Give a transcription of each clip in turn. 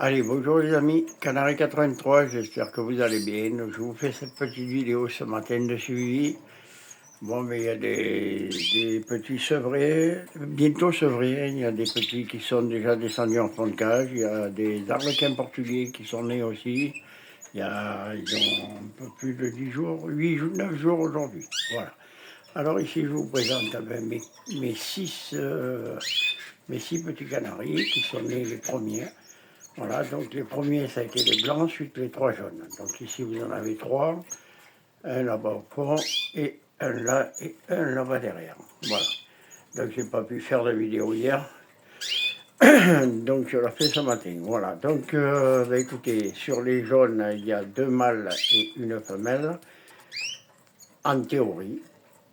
Allez, bonjour les amis, Canary 83, j'espère que vous allez bien. Donc, je vous fais cette petite vidéo ce matin de suivi. Bon, mais il y a des petits sevrés, bientôt sevrés. Il y a des petits qui sont déjà descendus en fond de cage. Il y a des arlequins portugais qui sont nés aussi. Ils ont un peu plus de 10 jours, 8, 9 jours aujourd'hui. Voilà. Alors ici, je vous présente mes six petits canaris qui sont nés les premiers. Voilà, donc les premiers, ça a été les blancs, ensuite les trois jaunes. Donc ici, vous en avez trois, un là-bas au fond, et un là, et un là-bas derrière. Voilà. Donc j'ai pas pu faire de vidéo hier, donc je la fais ce matin. Voilà, donc écoutez, sur les jaunes, il y a deux mâles et une femelle, en théorie.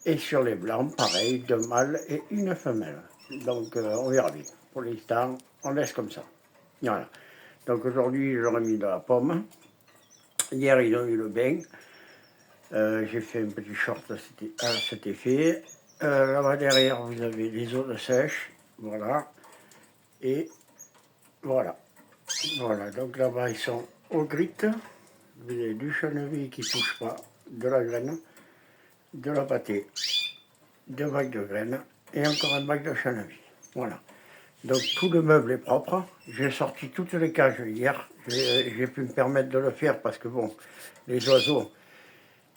Et sur les blancs, pareil, deux mâles et une femelle. Donc on verra bien. Pour l'instant, on laisse comme ça. Voilà. Donc aujourd'hui, je leur ai mis de la pomme. Hier, ils ont eu le bain. J'ai fait un petit short à cet effet. Là-bas derrière, vous avez les eaux sèches. Voilà. Et voilà. Voilà. Donc là-bas, ils sont au grit. Vous avez du chènevis qui ne touche pas, de la graine, de la pâtée, deux bacs de graines et encore un bac de chènevis. Voilà. Donc tout le meuble est propre. J'ai sorti toutes les cages hier. J'ai pu me permettre de le faire parce que bon, les oiseaux,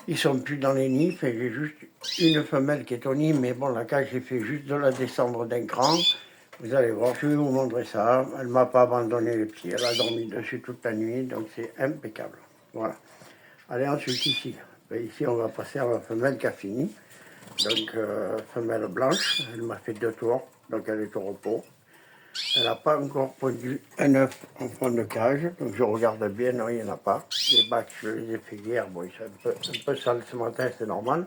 ils sont plus dans les nids. J'ai juste une femelle qui est au nid, mais bon, la cage, j'ai fait juste de la descendre d'un cran. Vous allez voir, je vais vous montrer ça. Elle ne m'a pas abandonné les pieds. Elle a dormi dessus toute la nuit, donc c'est impeccable. Voilà. Allez, ensuite ici. Ici, on va passer à la femelle qui a fini. Donc, femelle blanche, elle m'a fait 2 tours, donc elle est au repos. Elle n'a pas encore pondu un œuf en fond de cage, donc je regarde bien, non, il n'y en a pas. Les bacs, je les ai fait hier, bon, ils sont un peu sales ce matin, c'est normal,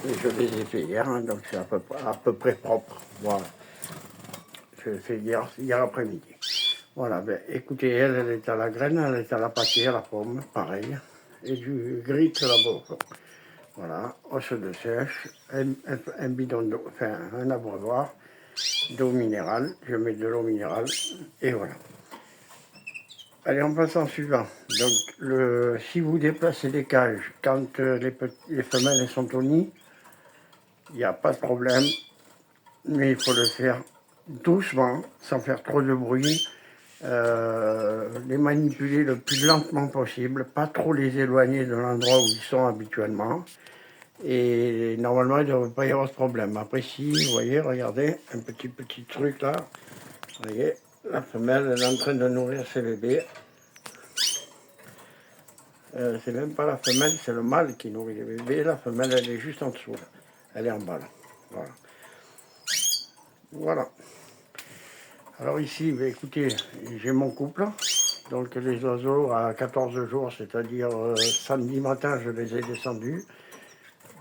mais je les ai fait hier, hein, donc c'est à peu près propre. Voilà. Je l'ai fait hier après-midi. Voilà, ben, écoutez, elle est à la graine, elle est à la pâtée, à la pomme, pareil, et du grit là-bas. Voilà, os de sèche, un bidon d'eau, enfin un abreuvoir, d'eau minérale, je mets de l'eau minérale, et voilà. Allez, on passe en suivant. Donc, si vous déplacez les cages, quand les femelles sont au nid, il n'y a pas de problème, mais il faut le faire doucement, sans faire trop de bruit, les manipuler le plus lentement possible, pas trop les éloigner de l'endroit où ils sont habituellement. Et normalement, il ne devrait pas y avoir de problème. Après, si, vous voyez, regardez, un petit truc là. Vous voyez, la femelle, elle est en train de nourrir ses bébés. C'est même pas la femelle, c'est le mâle qui nourrit les bébés. La femelle, elle est juste en dessous. Là. Elle est en bas. Là. Voilà. Voilà. Alors ici, bah, écoutez, j'ai mon couple. Donc les oiseaux à 14 jours, c'est-à-dire samedi matin, je les ai descendus.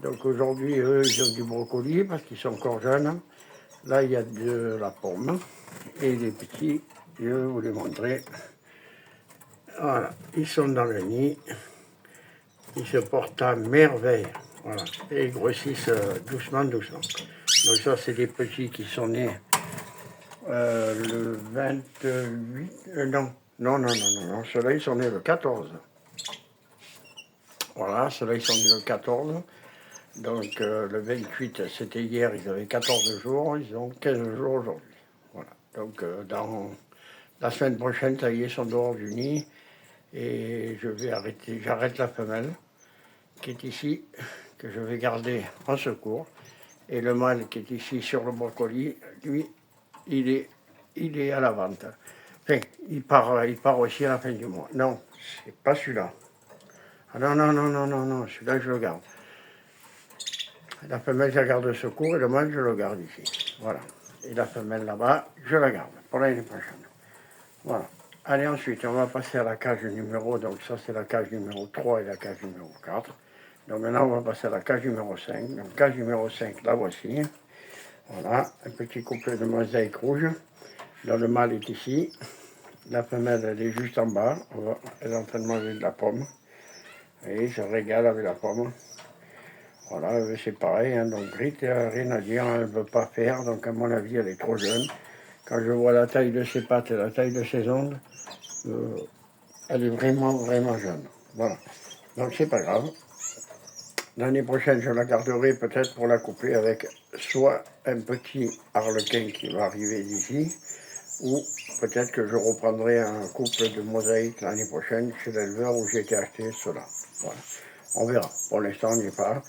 Donc aujourd'hui, eux, ils ont du brocoli parce qu'ils sont encore jeunes. Là, il y a de la pomme. Et les petits, je vais vous les montrer. Voilà, ils sont dans le nid. Ils se portent à merveille. Voilà, et ils grossissent doucement, doucement. Donc ça, c'est des petits qui sont nés le 28... non, ceux-là, ils sont nés le 14. Voilà, ceux-là, ils sont nés le 14. Donc le 28, c'était hier, ils avaient 14 jours, ils ont 15 jours aujourd'hui. Voilà, donc dans la semaine prochaine, ça y est, ils sont dehors du nid. Et j'arrête la femelle qui est ici, que je vais garder en secours. Et le mâle qui est ici sur le brocoli, lui, il est à la vente. Enfin, il part aussi à la fin du mois. Non, c'est pas celui-là. Ah non, celui-là, je le garde. La femelle, je la garde de secours et le mâle, je le garde ici. Voilà. Et la femelle là-bas, je la garde pour l'année prochaine. Voilà. Allez, ensuite, on va passer à la cage numéro, donc ça c'est la cage numéro 3 et la cage numéro 4. Donc maintenant, on va passer à la cage numéro 5. Donc cage numéro 5, la voici. Voilà, un petit couplet de mosaïque rouge. Donc le mâle est ici. La femelle, elle est juste en bas. Elle est en train de manger de la pomme. Et je régale avec la pomme. Voilà, c'est pareil, hein, donc grit, rien à dire, elle ne veut pas faire, donc à mon avis, elle est trop jeune. Quand je vois la taille de ses pattes et la taille de ses ongles, elle est vraiment, vraiment jeune. Voilà. Donc c'est pas grave. L'année prochaine, je la garderai peut-être pour la coupler avec soit un petit harlequin qui va arriver d'ici, ou peut-être que je reprendrai un couple de mosaïques l'année prochaine chez l'éleveur où j'ai été acheter cela. Voilà. On verra. Pour l'instant, on n'y est pas.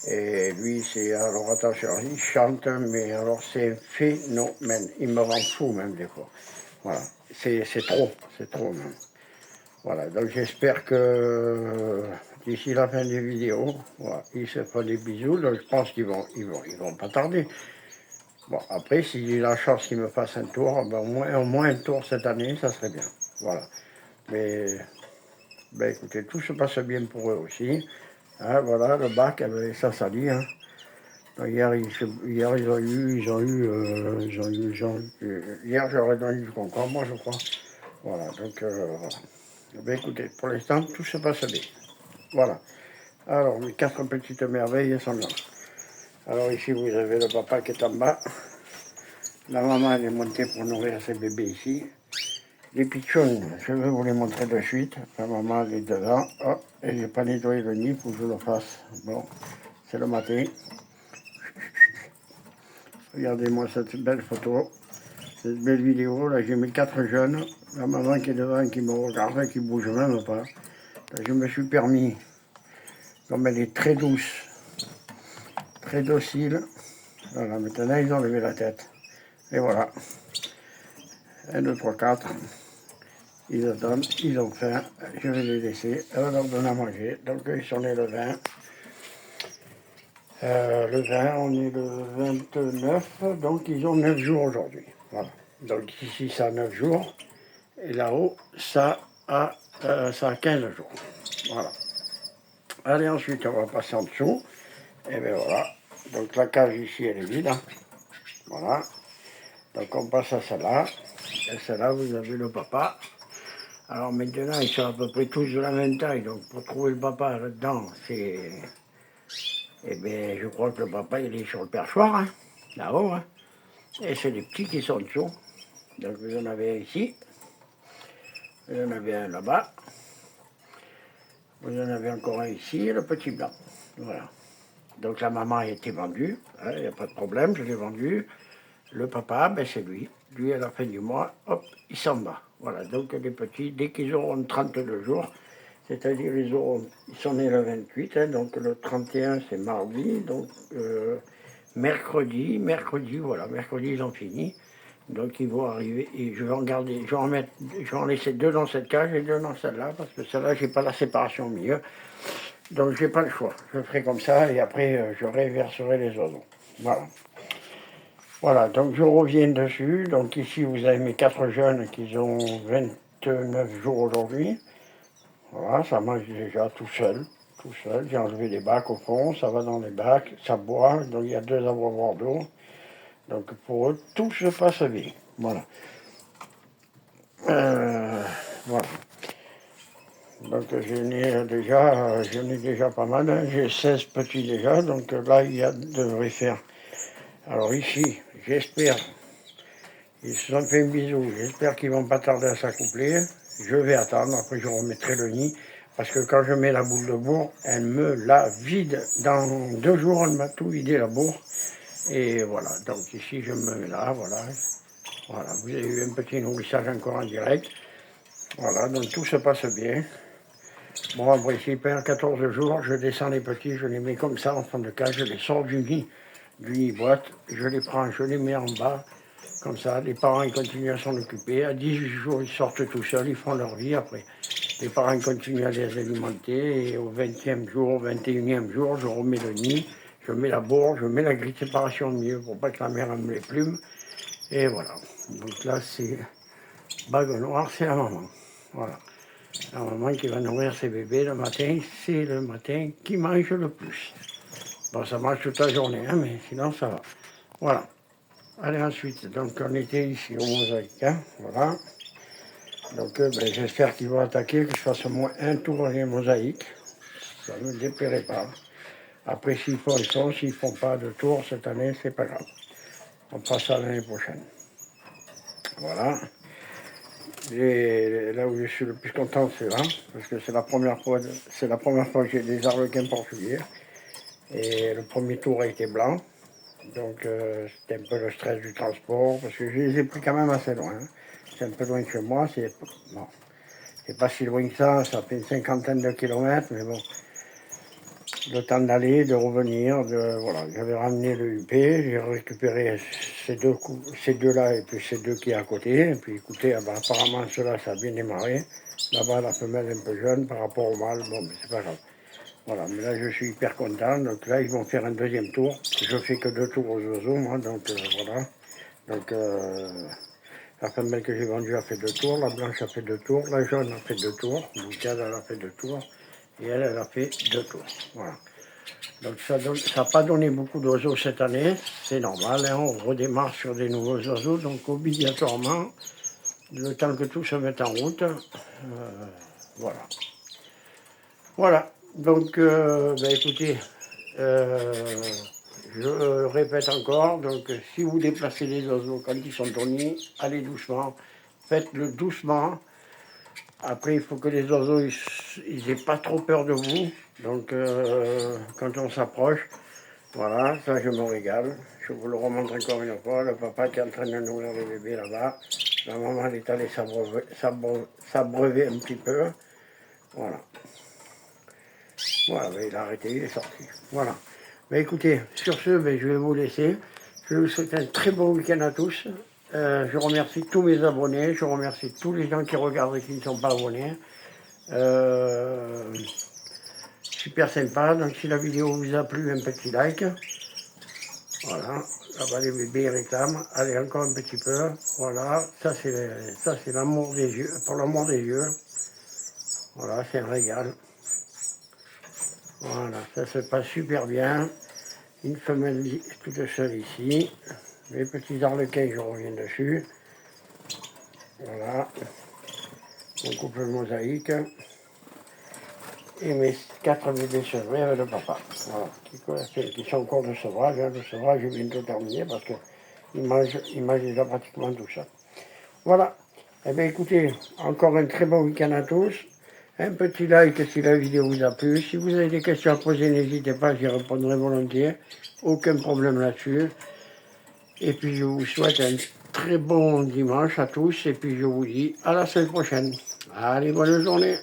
Et lui, c'est, alors attention, il chante, mais alors c'est un phénomène. Il me rend fou même des fois. Voilà. C'est trop même. Voilà, donc j'espère que d'ici la fin des vidéos, voilà, ils se font des bisous, donc je pense qu'ils vont pas tarder. Bon, après, si j'ai la chance qu'ils me fassent un tour, ben au moins un tour cette année, ça serait bien. Voilà. Mais, ben écoutez, tout se passe bien pour eux aussi. Hein, voilà, le bac, ça salit. Hein. Donc, hier, hier, j'aurais donné du concombre, je crois. Voilà, donc, voilà. Ben écoutez, pour l'instant, tout se passe bien. Voilà. Alors, mes 4 petites merveilles sont là. Alors ici, vous avez le papa qui est en bas. La maman, elle est montée pour nourrir ses bébés ici. Les pitchounes, je vais vous les montrer de suite. La maman, elle est dedans. Oh, et j'ai pas nettoyé le nid, il faut que je le fasse. Bon, c'est le matin. Regardez-moi cette belle photo, cette belle vidéo. Là, j'ai mes 4 jeunes. La maman qui est devant, qui me regarde, qui bouge même pas. Là, je me suis permis, comme elle est très douce, très docile. Voilà, maintenant, ils ont levé la tête. Et voilà. 1, 2, 3, 4. Ils attendent, ils ont faim. Je vais les laisser. Elle va leur donner à manger. Donc, ils sont nés le 20. Le 20, on est le 29. Donc, ils ont 9 jours aujourd'hui. Voilà. Donc, ici, ça a 9 jours. Et là-haut, ça a 15 jours. Voilà. Allez, ensuite, on va passer en dessous. Et bien voilà. Donc, la cage ici, elle est vide. Hein. Voilà. Donc, on passe à celle-là. Et celle-là, vous avez le papa. Alors maintenant, ils sont à peu près tous de la même taille, donc pour trouver le papa là-dedans, c'est... Eh bien, je crois que le papa, il est sur le perchoir, hein, là-haut, hein. Et c'est les petits qui sont dessous. Donc vous en avez un ici, vous en avez un là-bas, vous en avez encore un ici, et le petit blanc. Voilà. Donc la maman a été vendue, il n'y a pas de problème, je l'ai vendue. Le papa, ben c'est lui. Lui, à la fin du mois, hop, il s'en va. Voilà, donc les petits, dès qu'ils auront 32 jours, c'est-à-dire ils sont nés le 28, hein, donc le 31 c'est mardi, donc mercredi, voilà, mercredi ils ont fini. Donc ils vont arriver, et je vais en garder, je vais en laisser 2 dans cette cage et 2 dans celle-là, parce que celle-là, j'ai pas la séparation au milieu. Donc j'ai pas le choix. Je ferai comme ça et après je réverserai les oiseaux. Voilà. Voilà, donc je reviens dessus. Donc ici, vous avez mes 4 jeunes qui ont 29 jours aujourd'hui. Voilà, ça mange déjà tout seul. Tout seul. J'ai enlevé les bacs au fond, ça va dans les bacs, ça boit. Donc il y a 2 abreuvoirs d'eau. Donc pour eux, tout se passe bien. Voilà. Voilà. Donc j'en ai déjà pas mal. Hein. J'ai 16 petits déjà. Donc là, il y a devrait faire. Alors ici, j'espère. Ils se sont fait un bisou. J'espère qu'ils vont pas tarder à s'accoupler. Je vais attendre. Après, je remettrai le nid. Parce que quand je mets la boule de bourre, elle me la vide. Dans 2 jours, elle m'a tout vidé la bourre. Et voilà. Donc ici, je me mets là. Voilà. Voilà. Vous avez eu un petit nourrissage encore en direct. Voilà. Donc tout se passe bien. Bon, après, s'il perd 14 jours, je descends les petits. Je les mets comme ça en fond de cage. Je les sors du nid boîte. Je les prends, je les mets en bas. Comme ça, les parents ils continuent à s'en occuper. À 18 jours, ils sortent tout seuls, ils font leur vie après. Les parents ils continuent à les alimenter. Et au 20e jour, au 21e jour, je remets le nid, je mets la bourre, je mets la grille de séparation au milieu pour pas que la mère me les plume. Et voilà. Donc là, c'est bague noire, c'est la maman. Voilà. La maman qui va nourrir ses bébés le matin, c'est le matin qui mange le plus. Bon, ça mange toute la journée, hein, mais sinon ça va. Voilà. Allez, ensuite, donc on était ici au mosaïque, hein, voilà. Donc ben, j'espère qu'ils vont attaquer, que je fasse au moins un tour avec les mosaïques. Ça ne me déplairait pas. Après, s'ils font, ils font. S'ils ne font pas de tour cette année, c'est pas grave. On fera ça l'année prochaine. Voilà. Là où je suis le plus content, c'est là, parce que c'est la première fois que j'ai des arlequins portugais. Et le premier tour a été blanc. Donc c'était un peu le stress du transport, parce que je les ai pris quand même assez loin. Hein. C'est un peu loin de chez moi, bon, c'est pas si loin que ça fait une cinquantaine de kilomètres, mais bon, le temps d'aller, de revenir, voilà. J'avais ramené le UP, j'ai récupéré ces deux-là et puis ces deux qui est à côté. Et puis écoutez, apparemment cela ça a bien démarré. Là-bas la femelle est un peu jeune par rapport au mâle, bon mais c'est pas grave. Voilà, mais là je suis hyper content. Donc là ils vont faire un deuxième tour. Je fais que 2 tours aux oiseaux, moi, donc voilà. Donc la femelle que j'ai vendue a fait 2 tours, la blanche a fait 2 tours, la jaune a fait 2 tours, Boucade elle a fait 2 tours, et elle a fait 2 tours. Voilà. Donc ça n'a pas donné beaucoup d'oiseaux cette année, c'est normal, hein, on redémarre sur des nouveaux oiseaux, donc obligatoirement, le temps que tout se mette en route, voilà. Voilà, donc écoutez, je répète encore, donc si vous déplacez les oiseaux quand ils sont au nid, allez doucement, faites-le doucement. Après, il faut que les oiseaux ils aient pas trop peur de vous. Donc, quand on s'approche, voilà, ça je me régale. Je vous le remontre encore une fois. Le papa qui est en train de nourrir le bébé là-bas. La maman elle est allée s'abreuver un petit peu. Voilà. Voilà, ben, il a arrêté, il est sorti. Voilà. Ben, écoutez, sur ce, ben, je vais vous laisser. Je vous souhaite un très bon week-end à tous. Je remercie tous mes abonnés, je remercie tous les gens qui regardent et qui ne sont pas abonnés. Super sympa, donc si la vidéo vous a plu, un petit like. Voilà, là-bas les bébés réclament. Allez, encore un petit peu. Voilà, ça c'est l'amour des yeux, pour l'amour des yeux. Voilà, c'est un régal. Voilà, ça se passe super bien. Une femelle toute seule ici. Les petits arlequins, je reviens dessus. Voilà. Mon couple mosaïque. Et mes 4 bébés sevrés avec le papa. Voilà. Qui sont encore de sevrage. Hein. Le sevrage est bientôt terminé parce qu'ils mangent déjà pratiquement tout ça. Voilà. Eh bien écoutez, encore un très bon week-end à tous. Un petit like si la vidéo vous a plu. Si vous avez des questions à poser, n'hésitez pas, j'y répondrai volontiers. Aucun problème là-dessus. Et puis je vous souhaite un très bon dimanche à tous. Et puis je vous dis à la semaine prochaine. Allez, bonne journée.